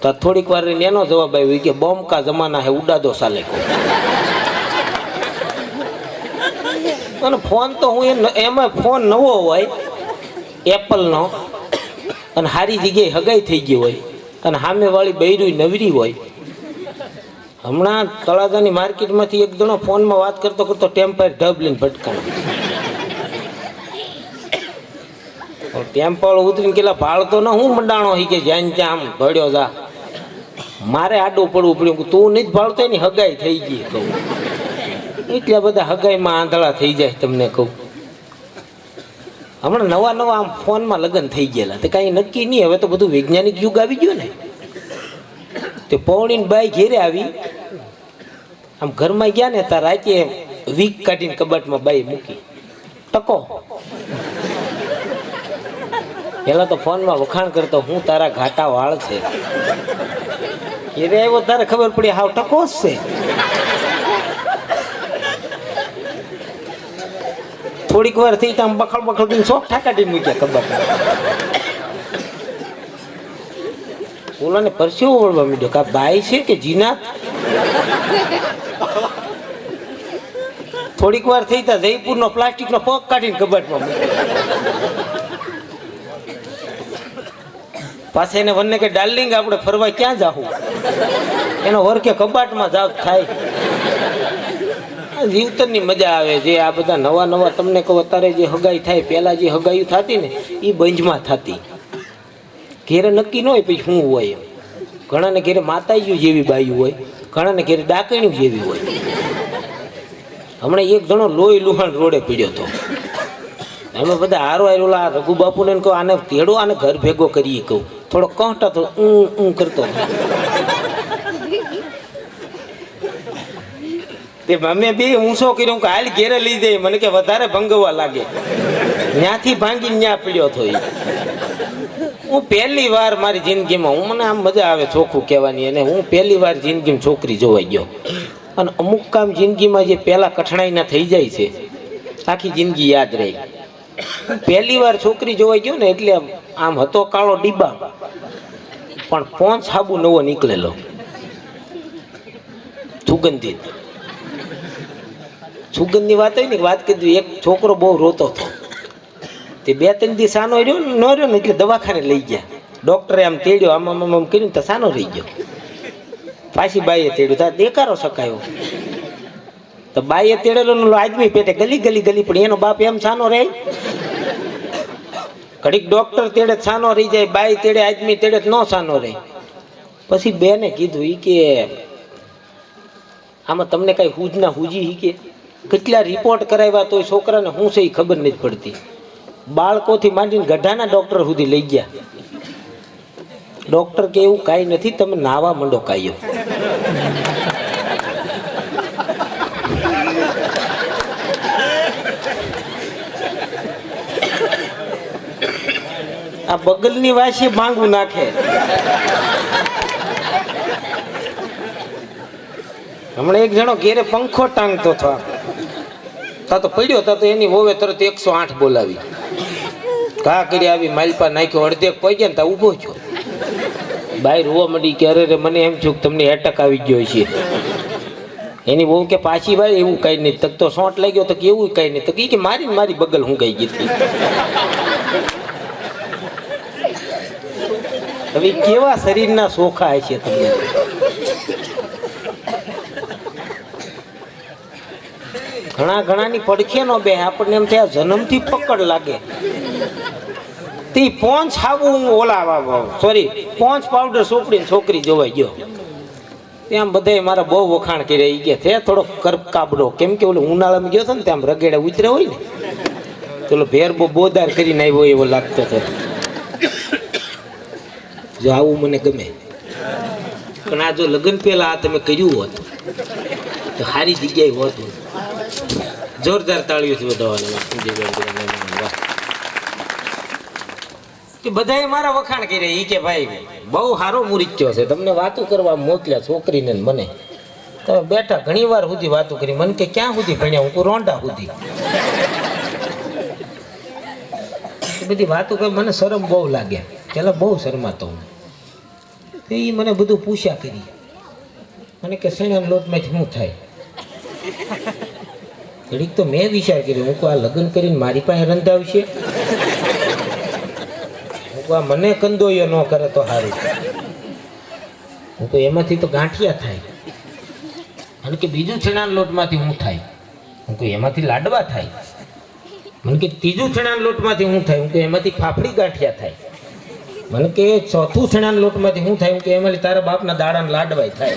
તો થોડીક વાર એનો જવાબ આવ્યો કે બોમ્બ કા જમાના હે ઉડા દો સાલે કો. અને ફોન તો હું એમાં ફોન નવો હોય એપલનો અને સારી જગ્યાએ હગાઈ થઈ ગઈ હોય અને સામે વાળી બૈરી નવરી હોય. હમણાં તળાજાની માર્કેટમાંથી એક જણો ફોનમાં વાત કરતો કરતો ટેમ્પર ઢબ લઈને ભટકાણો. ટેમ્પલ ઉતરીને કેટલા ભાળતો ને હું મંડાણો હી કે જ્યાં ત્યાં આમ ભળ્યો જા. મારે આડું પડવું પડ્યું. તું નહીં જ ભાળતો એની હગાઈ થઈ ગઈ કહું. એટલા બધા હગાઈમાં આંધળા થઈ જાય તમને કહું. હમણાં નવા નવા આમ ફોનમાં લગ્ન થઈ ગયેલા તે કાંઈ નક્કી નહીં. હવે તો બધું વૈજ્ઞાનિક યુગ આવી ગયો ને. તે પૌણીની બાઈ ઘેરે આવી આમ ઘરમાં ગયા ને તાર રાતે વીક કાઢીને કબાટમાં બાઈ મૂકી ટકો. પેલા તો ફોનમાં વખાણ કરતો હું તારા ઘાટા વાળ છે. ઘેરે આવ્યો તારે ખબર પડી હાવ ટકો જ છે. થોડીક વાર થઈ આમ બખડ બખડ કરીને શોખ ઠાકાટી મૂક્યા કબાટમાં. ઓલાને પરસેવો વળવા માંડ્યો કે આ બાઈ છે કે જીનાત. થોડીક વાર થઈ તા જયપુરનો પ્લાસ્ટિકનો પગ કાઢીને કબાટમાં પાછા એને વનને કે ડાર્લિંગ આપણે ફરવા ક્યાં જાવું. એનો વર્કે કબાટમાં જાવ થાય. જીવતરની મજા આવે. જે આ બધા નવા નવા તમને કહું અત્યારે જે હગાઈ થાય પહેલા જે હગાઈ થતી ને એ બંજમાં થતી. ઘેરે નક્કી ન હોય પછી શું હોય એમ. ઘણાને ઘેરે માતાજીઓ જેવી બાયું હોય, ઘણાને ઘેરે ડાકણીઓ જેવી હોય. હમણાં એક જણો લોહી લુહાણ રોડે પીડ્યો હતો. અમે બધા હારો આવેલા રઘુ બાપુને કહું આને તેડો આને ઘર ભેગો કરીએ કહું. થોડો કંટા તો કરતો તે અમે બે ઊંચો કર્યો કે હાલ ઘેરે લઈ જાય. મને કે વધારે ભંગવા લાગે. ત્યાંથી ભાંગીને ત્યાં પીડ્યો હતો. હું પહેલી વાર મારી જિંદગીમાં મને આમ મજા આવે ચોખ્ખું કહેવાની. અને હું પહેલી વાર જિંદગીમાં છોકરી જોવાઈ ગયો. અને અમુક કામ જિંદગીમાં જે પહેલા કઠણાઈના થઈ જાય છે આખી જિંદગી યાદ રહી. પહેલી વાર છોકરી જોવાઈ ગયો ને એટલે આમ હતો કાળો ડીબા પણ પોંચ સાબુ નવો નીકળેલો સુગંધિત. સુગંધની વાત હોય ને વાત કરી. એક છોકરો બહુ રોતો હતો. તે 2-3 દિવસ સાનો રહ્યો ન રહ્યો ને એટલે દવાખાને લઈ ગયા. ડોક્ટરે આમ તેડ્યો આમ આમ આમ કર્યું તો સાનો રહી ગયો. પાછી બાઈએ તેડ્યું તો દેકારો શકાયો. તો બાઈએ તેડેલો આદમી પેટે ગલી ગલી ગલી પણ એનો બાપ એમ સાનો રહે. ઘડીક ડોક્ટર તેડે સાનો રહી જાય, બાઈ તેડે આદમી તેડે ન સાનો રહે. પછી બેને કીધું ઈ કે આમાં તમને કઈ હુજ ના હુજી ઈ કે કેટલા રિપોર્ટ કરાવ્યા તો છોકરાને શું છે એ ખબર નથી પડતી. બાળકોથી માંડીને ગઢાના ડોક્ટર સુધી લઈ ગયા. ડોક્ટર કે એવું કાંઈ નથી, તમે નાવા મંડો કાયો. આ બગલની વાસી માંગવું નાખે. હમણાં એક જણો ઘેરે પંખો ટાંગતો હતો. તા તો પડ્યો તા તો એની વોવે તરત 108 બોલાવી. ઘા કરી આવી માલપા નાખ્યો. અડધેક પગ્યા ને તા ઊભો છો. બાઈ રોવા મળી કે અરે રે મને એમ થયું કે તમને એટક આવી ગયો છે. એની બહુ કે પાછી ભાઈ એવું કઈ નહીં. તક તો શોટ લાગ્યો તો કે એવું કઈ નહીં. તો કે મારી બગલ હું ગઈ ગઈ હતી. હવે કેવા શરીરના સોખા છે તમને. ઘણાની પડખે નો બે આપણને એમ થયા જન્મથી પકડ લાગે. તે પોંચ આવું ઓલા સોરી પોંચ પાવડર સોપડીને છોકરી જોવાઈ ગયો. ત્યાં બધા મારા બહુ વખાણ કરી ગયા છે. થોડો કરપ કાબડો કેમ કે ઓલો ઉનાળામાં ગયો હતો ને ત્યાં રગેડા ઉતરે હોય ને તો ભેર બહુ બોદાર કરીને આવ્યો એવો લાગતો હતો. જો આવું મને ગમે. પણ આ જો લગ્ન પહેલા આ તમે કર્યું હોત તો સારી જગ્યાએ હોત. જોરદાર તાળીઓથી વધારવાના. બધાએ મારા વખાણ કર્યા. ઈ કે ભાઈ બહુ સારો મુરીચ્યો છે, તમને વાતો કરવા મોકલ્યા છોકરીને મને. તમે બેઠા ઘણી વાર સુધી વાતો કરી. મને કે ક્યાં સુધી ભણ્યા? હું રોંડા સુધી. બધી વાતો કરી મને શરમ બહુ લાગે. પેલા બહુ શરમાતો હું. તો એ મને બધું પૂછ્યા કરી મને કે શેણાના લોટમાંથી શું થાય ઘડીક તો મેં વિચાર કર્યો હું આ લગ્ન કરીને મારી પાસે રંધાવશે હું મને કંદોયો ન કરે તો સારું હું તો એમાંથી તો ગાંઠિયા થાય અને કે બીજું છેણાના લોટમાંથી શું થાય હું કહું એમાંથી લાડવા થાય મને કે ત્રીજું છેણાના લોટમાંથી શું થાય હું કે એમાંથી ફાફડી ગાંઠિયા થાય મને કે ચોથું છેણાના લોટમાંથી શું થાય હું કે એમાંથી તારા બાપના દાડાના લાડવાય થાય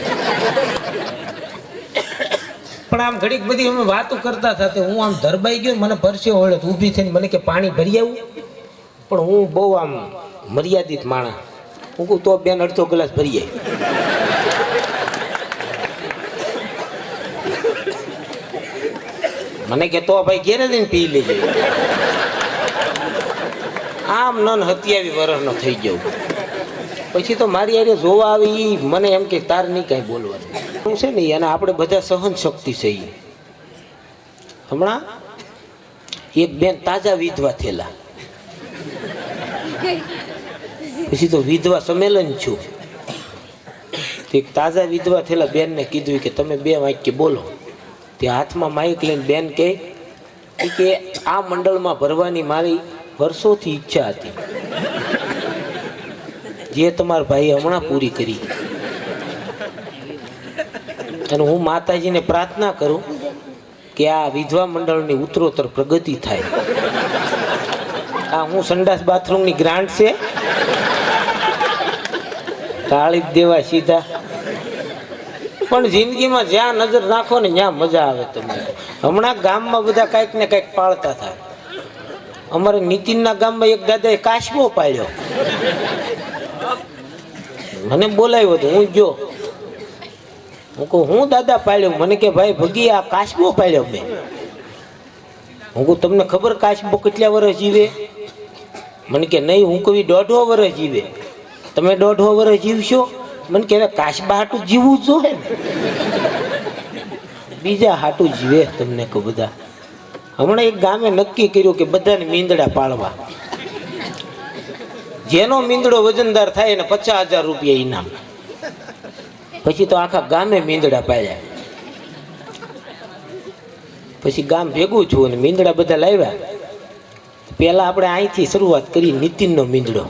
પણ આમ ઘડીક બધી અમે વાતો કરતા હતા હું આમ ધરબાઈ ગયો મને પરસે વળે ઊભી થઈને મને કે પાણી ભરી આવું પણ હું બહુ આમ મર્યાદિત માણસ હું કહું તો બેન અડધો ગ્લાસ ભરી આવી મને કે તો ભાઈ ઘેરે જઈને પી લેજે આમ નન 27 વર્ષનો થઈ ગયો પછી તો મારી યારે જોવા આવી મને એમ કે તાર નહીં કાંઈ બોલવાનું છે ને અને આપણે બધા સહન શક્તિ છે હમણાં એક બેન તાજા વિધવા થયેલા પછી તો વિધવા સંમેલન છું એક તાજા વિધવા થયેલા બેનને કીધું કે તમે 2 વાક્ય બોલો તે હાથમાં માઇક લઈને બેન કહે કે આ મંડળમાં ભરવાની મારી વર્ષોથી ઈચ્છા હતી જે તમારા ભાઈએ હમણાં પૂરી કરી અને હું માતાજીને પ્રાર્થના કરું કે આ વિધવા મંડળની ઉત્તરોત્તર પ્રગતિ થાય આ હું સંડાસ બાથરૂમની ગ્રાન્ટ છે તાળી દેવા સીધા પણ જિંદગીમાં જ્યાં નજર નાખો ને ત્યાં મજા આવે તમને હમણાં ગામમાં બધા કાંઈક ને કાંઈક પાળતા થાય અમારે નીતિનના ગામમાં એક દાદાએ કાશબો પાળ્યો મને બોલાવ્યો હતો હું જો હું કહું હું દાદા પાળ્યો મને કે ભાઈ ભગી આ કાશબો પાળ્યો મેં હું કહું તમને ખબર કાશબો કેટલા વર્ષ જીવે મને કે નહીં હું કહું 1.5 વર્ષ જીવે તમે 1.5 વર્ષ જીવશો મને કે કાશબા હાટું જીવવું જોઈએ ને બીજા હાટું જીવે તમને કહું બધા હમણાં એક ગામે નક્કી કર્યું કે બધાને મીંદડા પાળવા જેનો મીંદડો વજનદાર થાય એને 50,000 રૂપિયા ઇનામ પછી તો આખા ગામે મીંદડા પાડ્યા પછી ગામ ભેગું છું અને મીંદડા બધા લાવ્યા પહેલા આપણે અહીંથી શરૂઆત કરી નીતિનનો મીંદડો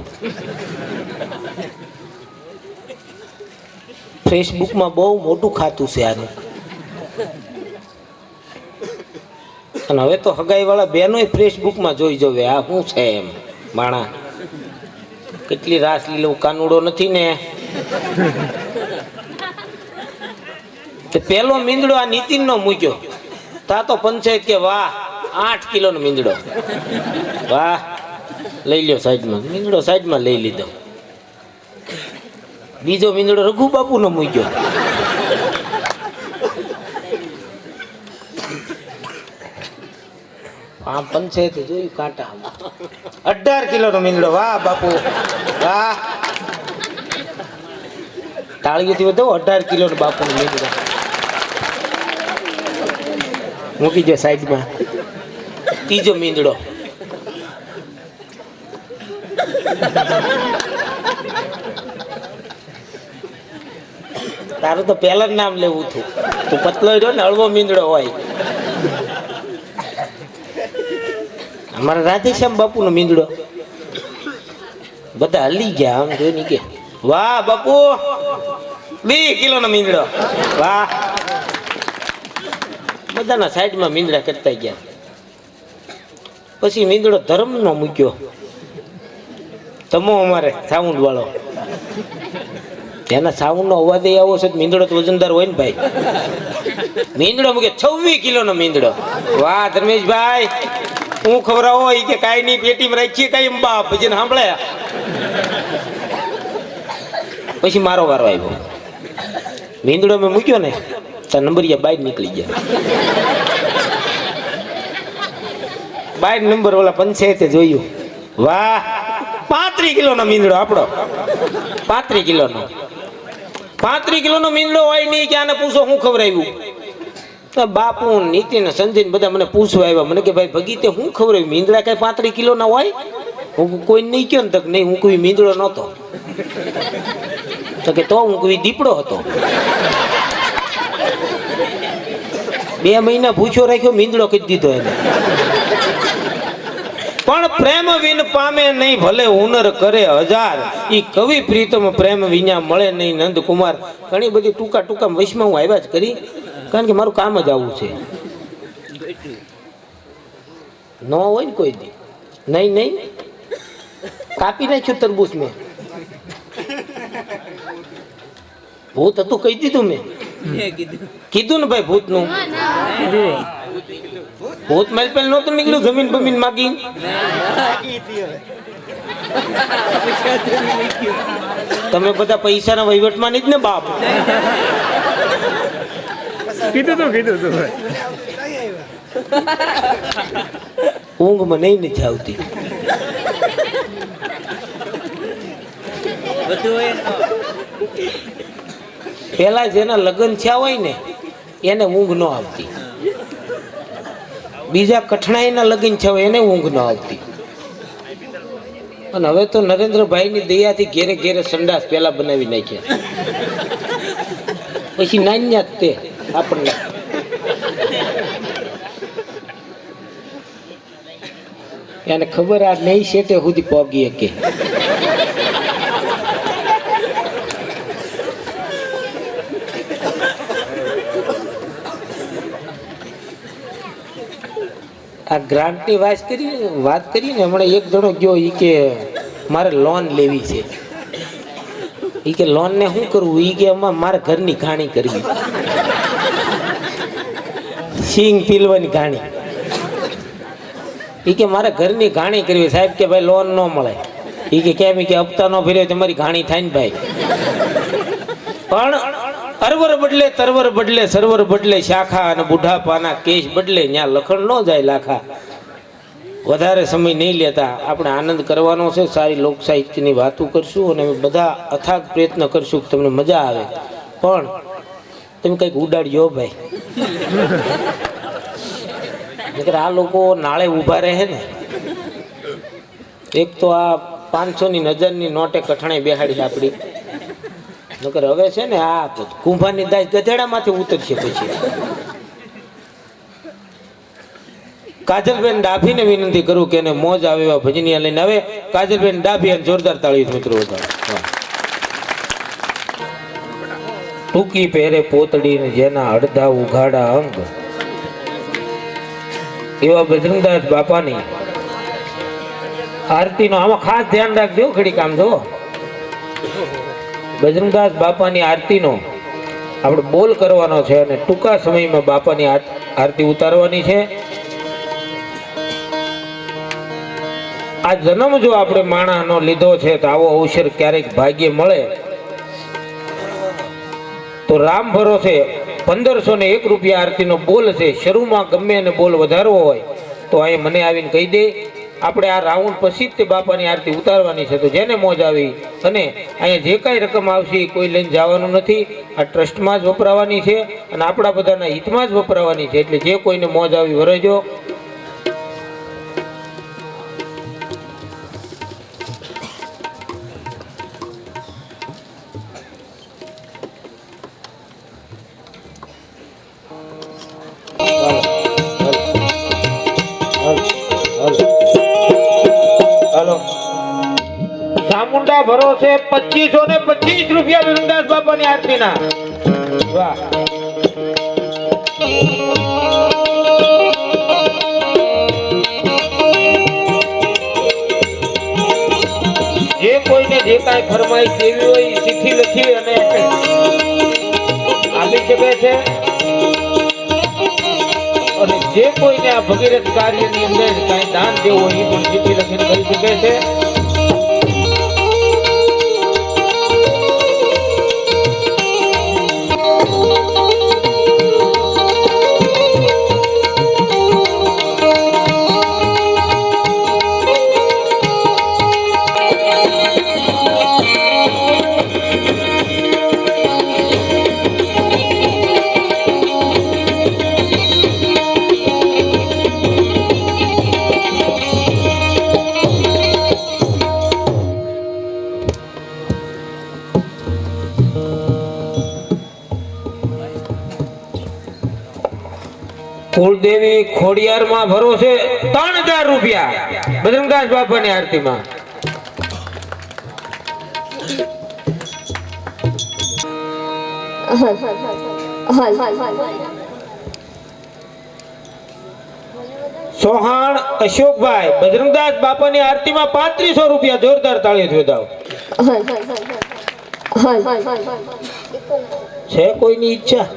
ફેસબુકમાં બહુ મોટું ખાતું છે આનું અને હવે તો હગાઈવાળા બહેનોય ફેસબુકમાં જોઈ જવે આ શું છે એમ માણા કેટલી રાસ લીલો કાનુડો નથી ને પેલો મીંદડો આ નીતિનનો મૂક્યો તા તો પંચાયત કે વાહ 8 કિલોનો મીંદડો વાહ લઈ લ્યો સાઈડમાં મીંદડો સાઈડમાં લઈ લીધો બીજો મીંદડો રઘુ બાપુનો મૂક્યો આમ પંચાયત જોયું કાંટા 18 કિલોનો મીંદડો વાહ બાપુ વાહ તાળીઓથી વધો 18 કિલોનો બાપુનો મીંદડો મૂકી દો સાઈડમાં ત્રીજો મીંદડો તારું તો પહેલા જ નામ લેવું હતું તું પતલો રહ્યો ને હળવો મીંદડો હોય અમારા રાધેશ્યામ બાપુનો મીંદડો બધા હલી ગયા આમ જોઈને કે વાહ બાપુ 2 કિલોનો મીંદડો વાહ બધાના સાઈડમાં મીંદડા કરતા ગયા પછી મીંદડો ધર્મનો મૂક્યો તમો અમારે સાઉન્ડ વાળો તેના સાઉન્ડનો અવાજ આવો છે મીંદડો તો વજનદાર હોય ને ભાઈ મીંદડો મૂકે 26 કિલોનો મીંદડો વાહ ધર્મેશભાઈ હું ખવડાવો એ કે કાંઈ નહીં પેટીમાં રાખીએ કાંઈ બાપ પછી સાંભળ્યા પછી મારો વારો આવ્યો મીંદડો મેં મૂક્યો ને તો નંબરિયા બહાર નીકળી ગયા બહાર નંબર વાળા પંચાયતે જોયું વાહ 35 કિલોનો મીંદડો આપણો 35 કિલોનો 35 કિલોનો મીંદડો હોય નહીં કે આને પૂછો હું ખવડાવ્યું બાપુ નીતિન સંજય બધા મને પૂછવા આવ્યા મને કે ભાઈ ભગીતે હું ખવડાવ્યું મીંદડા કઈ 35 કિલોના હોય હું કોઈ નહીં કયો ને તક નહીં હું કોઈ મીંદડો નહોતો તો કે તો હું કોઈ દીપડો હતો. 2 મહિના ભૂખ્યો રાખ્યો, મીંદડો કરી દીધો એને. પણ પ્રેમ વિન પામે નહીં, ભલે હુનર કરે હજાર. ઈ કવિ પ્રીતમ પ્રેમ વિના મળે નહીં. નંદકુમાર ઘણી બધી ટૂંકા વૈશમાં હું આવ્યા જ કરી, કારણ કે મારું કામ જ આવું છે. ન હોય ને કોઈ દી નહીં કાપી નાખ્યું તરબૂચ મેં. ભૂત હતું કહી દીધું મેં, કીધું ને ભાઈ ભૂતનું. ભૂત મેલ પેલ નહોતું નીકળ્યું જમીન બમીન માગી. તમે બધા પૈસાના વહીવટમાં નહીં જ ને બાપ. કીધું ઊંઘમાં નહીં નથી આવતી. પેલા જેના લગ્ન થયા હોય ને એને ઊંઘ ન આવતી, બીજા કઠણાઈના લગ્ન થયા હોય એને ઊંઘ ન આવતી. અને હવે તો નરેન્દ્રભાઈની દયાથી ઘેરે ઘેરે સંડાસ પેલા બનાવી નાખ્યા, પછી નાન્યા જ તે આપણને. એને ખબર આ નહીં શેટે સુધી પહોંચી કે આ ગ્રાન્ટની વાત કરી ને હમણાં એક જણો ગયો, ઈ કે મારે લોન લેવી છે. ઈ કે લોન ને શું કરવું? ઈ કે મારે ઘરની ઘાણી કરવી, સિંગ પીલવાની ઘાણી. ઈ કે મારે ઘરની ઘાણી કરવી. સાહેબ કે ભાઈ લોન ન મળે. ઈ કે કેમ? કે હપ્તા નો ભર્યો તમારી ઘાણી થાય ને ભાઈ. પણ અરવર બદલે તરવર બદલે સરવર બદલે શાખા, અને બુઢાપાના કેશ બદલે ત્યાં લખણ ન જાય લાખા. વધારે સમય નહીં લેતા આપણે આનંદ કરવાનો છે. સારી લોક સાહિત્યની વાતો કરશું અને બધા અથાગ પ્રયત્ન કરશું કે તમને મજા આવે. પણ તમે કંઈક ઉડાડ્યો ભાઈ. આ લોકો નાળે ઊભા રહે ને, એક તો આ 500ની 1000ની નોટે કઠણાઈ બેહાડી આપડી. નકર હવે છે ને આ કુંભારની દાસ ગધેડામાંથી ઉતરશે. પછી કાજલબેન ડાભીને વિનંતી કરું કે એને મોજ આવે એવા ભજનિયા લઈને હવે કાજલબેન ડાભી અને જોરદાર તાળી મિત્રો. ટૂંકી પહેરે પોતડી ને જેના અડધા ઉઘાડા અંગ, એવા બજરંગદાસ બાપાની આરતીનો આમાં ખાસ ધ્યાન રાખજો. ઘડી કામ જો બજરંગદાસ બાપાની આરતીનો આપણે બોલ કરવાનો છે અને ટૂંકા સમયમાં બાપાની આરતી ઉતારવાની છે. આ જન્મ જો આપણે માણાનો લીધો છે તો આવો અવસર ક્યારેક ભાગ્ય મળે તો રામ ભરોસે 1501 રૂપિયા આરતીનો બોલ છે. શરૂમાં ગમે એને બોલ વધારવો હોય તો અહીં મને આવીને કહી દે. આપણે આ રાઉન્ડ પછી જ તે બાપાની આરતી ઉતારવાની છે. તો જેને મોજ આવી અને અહીંયા જે કાંઈ રકમ આવશે કોઈ લઈને જવાનું નથી, આ ટ્રસ્ટમાં જ વપરાવાની છે અને આપણા બધાના હિતમાં જ વપરાવાની છે. એટલે જે કોઈને મોજ આવી વરજો. ચામુંડા ભરોસે 2525 રૂપિયા બજરંગદાસ બાપાની આરતીના. વાહ. જે કોઈને જે કાંઈ ફરમાઈશ દેવી હોય ચિઠ્ઠી લખી અને આપી શકે છે. અને જે કોઈને આ ભગીરથ કાર્યની અંદર કાંઈ દાન દેવું હોય એ પણ ચિઠ્ઠી લખીને કરી શકે છે. કુળદેવી ખોડિયારમાં ભરોસે 3000 રૂપિયા બજરંગદાસ બાપાની આરતીમાં. સોહાણ અશોકભાઈ બજરંગદાસ બાપાની આરતીમાં 3500 રૂપિયા. જોરદાર તાળીઓ વધાવો. છે કોઈની ઈચ્છા?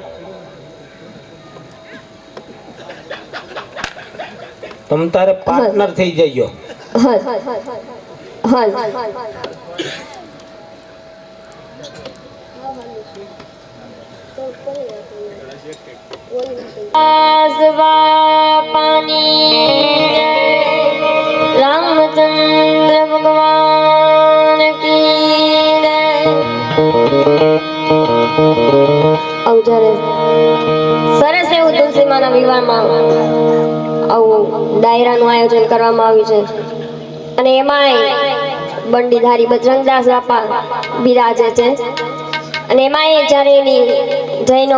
તમ તારે પાર્ટનર થઈ જજો. रामचंद्र भगवान की जय. સરસ એવું તુલસીમાના વિવાહમાં આવું ડાયરાનું આયોજન કરવામાં આવ્યું છે અને એમાંય બંડીધારી બજરંગદાસ બાપા બિરાજે છે અને એમાંય જ્યારે એની જૈનો